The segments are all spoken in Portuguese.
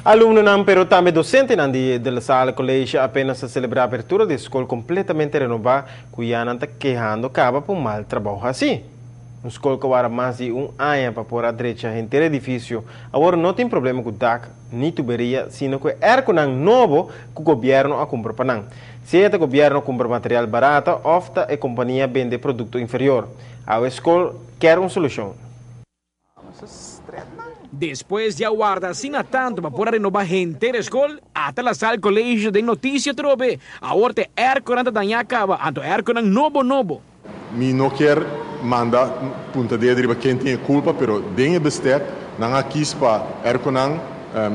Aluno não, pero também docente não da sala colégio apenas a celebrar a abertura de escola completamente renovada, cuja não está quejando acaba por mal trabalho assim. Uma escola que era mais de ano para pôr a direita inteiro edifício, agora não tem problema com o DAC, nem tuberia, sino que é com um novo que o governo a comprar para não. Se o governo compra material barato, ofta a companhia vende produto inferior. A escola quer uma solução. Depois de aguardar assim tanto para poder renovar gente da escola, até a sala colégio de notícia trobe. Agora te ercorante da acaba, anto ercorante novo. Mi não quer mandar punta de driba quem tem culpa, pero dengue bestek não aqui para ercorante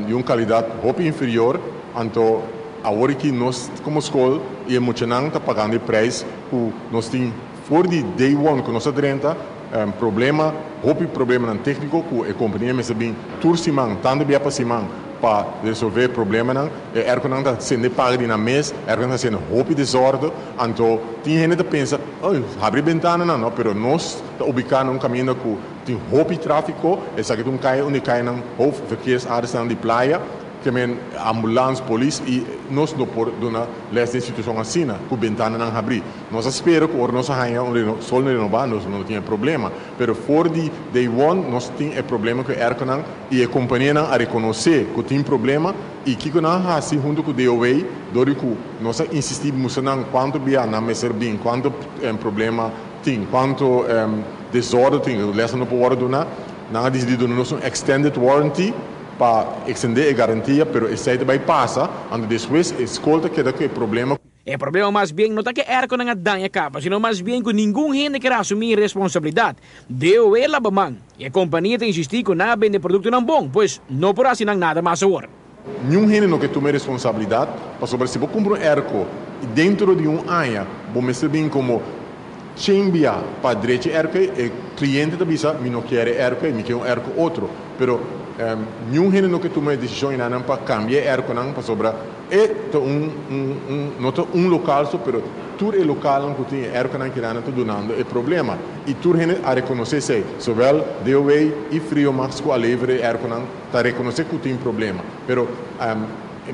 uma qualidade roupa inferior, anto agora que nós como escola e muito não está pagando o preço que nós tem for de day one que nós adrenta problema não técnico que a companhia me sabe tursimang tanto bem para resolver problema não que não está sendo pago na mês que não está sendo roupa desordem então tem gente que pensa abre ventana não pero nós está ubicado um caminho que tem roupa e tráfico essa que um cai onde cai não roupa verkeersarens de praia que men ambulância, polícia e nós não podemos dar essa situação assim, que a ventana não abrir. Nós esperamos que nós tenhamos sol renovado, nós não temos problema. Mas for de day one, nós temos problema com a e a companhia não a reconhecer que tem problema e que não assim junto com o DOA, dori que nós insistimos não quanto bem na mesa bem, quanto problema tem, quanto desordem tem, lessa não pode dar, não decidido nós extended warranty para extender a garantia, pero esse vai passar, e depois a escolta queda que problema. O problema mais bem não está que erco não danha capa, sino mais bem que ninguém gente quer assumir responsabilidade. Deu ela bamang, e a companhia tem insistir que não vende produto não bom, pois não por assim nada mais agora. Nenhum gente não quer tomar responsabilidade, para sobre se você compra um erco e dentro de ano, você bem como chambia para direito erco, o cliente também sabe, não quer erco, me quer um erco outro, pero nenhum gente não quer tomar decisão ainda para cambiar erco não para sobre não local só, pero tudo é local que tem erco não que não está donando é problema e tudo gente a reconhecer se sovel DOA e Frio Max com a livre erco não está reconhecer que tem problema, pero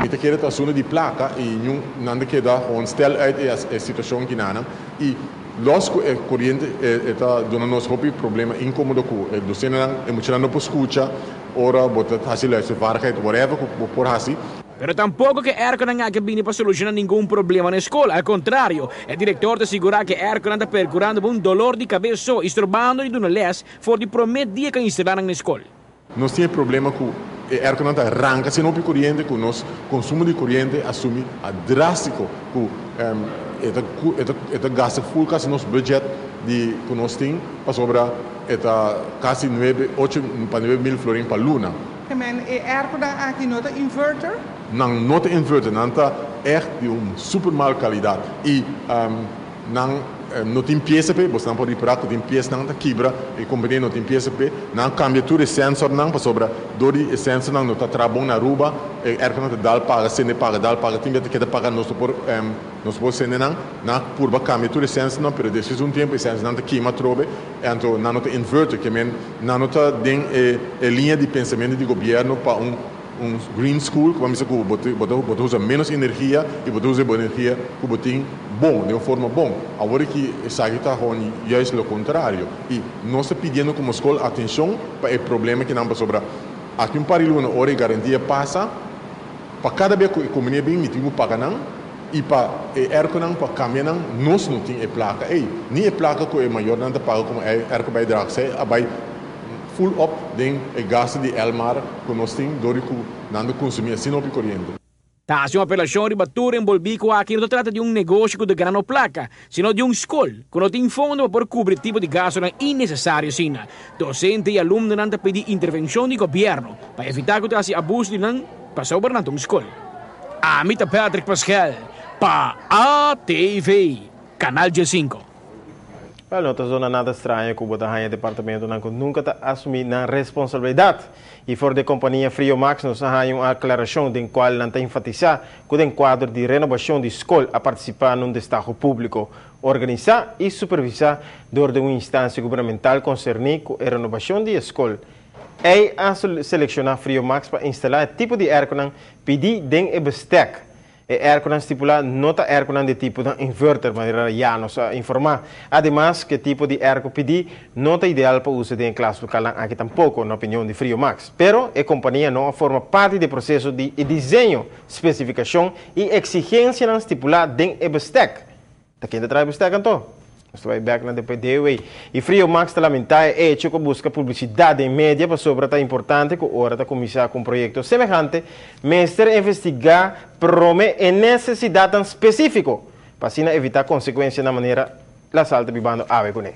me te quer assunto de placa e não quer dar stel uit a situação que não e los corriente está dando nos problema incômodo com o docente não emocionando por escuta ora bota assim lá se varca whatever por assim. Pero tampouco que erco não que vini para solucionar nenhum problema na escola, ao contrário, o diretor te assegura que erco não está percurando um dolor de cabeça e estrobando de uma les for de promet dia que instalaram na escola. Nós temos problema com erco não está arranca se não corriente com nós consumo de corriente assume a drástico com gasta full quase nosso budget de que nós temos para sobrar quase 8 para 9 mil florins para luna. Men ergo dan aqui nota inverter? Não tem inverter, não está de super mal qualidade e não tem peça pe, você não pode reparar que tem peça não está quebra e companhia não tem peça pe, não cambia tudo o sensor não para sobra, dori o sensor não está trabalhando na ruba, ergo não está paga, sende paga, tem que pagar nosso por sende não por cambia tudo o sensor não, pero depois tempo o sensor não está queima trobe, então não tem inverter que men não está den linha de pensamento do governo para green school, que vamos dizer que usa menos energia e usa energia que botem bom, de uma forma bom. Agora que essa está justo o contrário. E nós estamos pedindo como escola atenção para o problema que não passa sobre. Aqui parilho na hora de garantia passa, para cada vez que a comunidade bem, me paga não, e para erco não, para caminhar não, nós não temos a placa. Nem a placa que é maior não está paga como erco vai dar, vai full up den gasto de Elmar que nós temos dori que não consumir assim não correndo. Tá, se uma apelação de batura envolvido aqui não trata de negócio de grano placa, sino de escola que não tem fundo para cobrir tipo de gasto innecessário sim. Docente e aluno não pedir intervenção do governo para evitar que esse abuso de não passar por na escola. Amita Patrick Pascal para ATV, Canal G5. Não está zona nada estranha que o departamento nunca está assumindo a responsabilidade. E fora da companhia Frio Max, nós temos uma aclaração em qual não está enfatizar que o quadro de renovação de escola a participar num destaque público, organizar e supervisar dentro de uma instância governamental concernida com a renovação de escola é a selecionar Frio Max para instalar o tipo de ar-condicionado pedir den e bestek. E ar-condicionado estipula nota ar-condicionado de tipo de inverter, maneira já nos informar. Además, que tipo de ar-condicionado pedir nota ideal para uso de classe local aqui tampouco, na opinião de Frio Max. Pero a companhia não forma parte do processo de desenho, especificação e exigência não estipular den e bestek. Da quem traz bestek então? Nós vai back na DPD. E Frio Max lamenta é hecho que busca publicidade em mídia para sobre tá importante que hora tá começar com um projeto semelhante, mestre investigar prome e necessidade específico para assim evitar consequências na maneira la salta bibando ave com ele.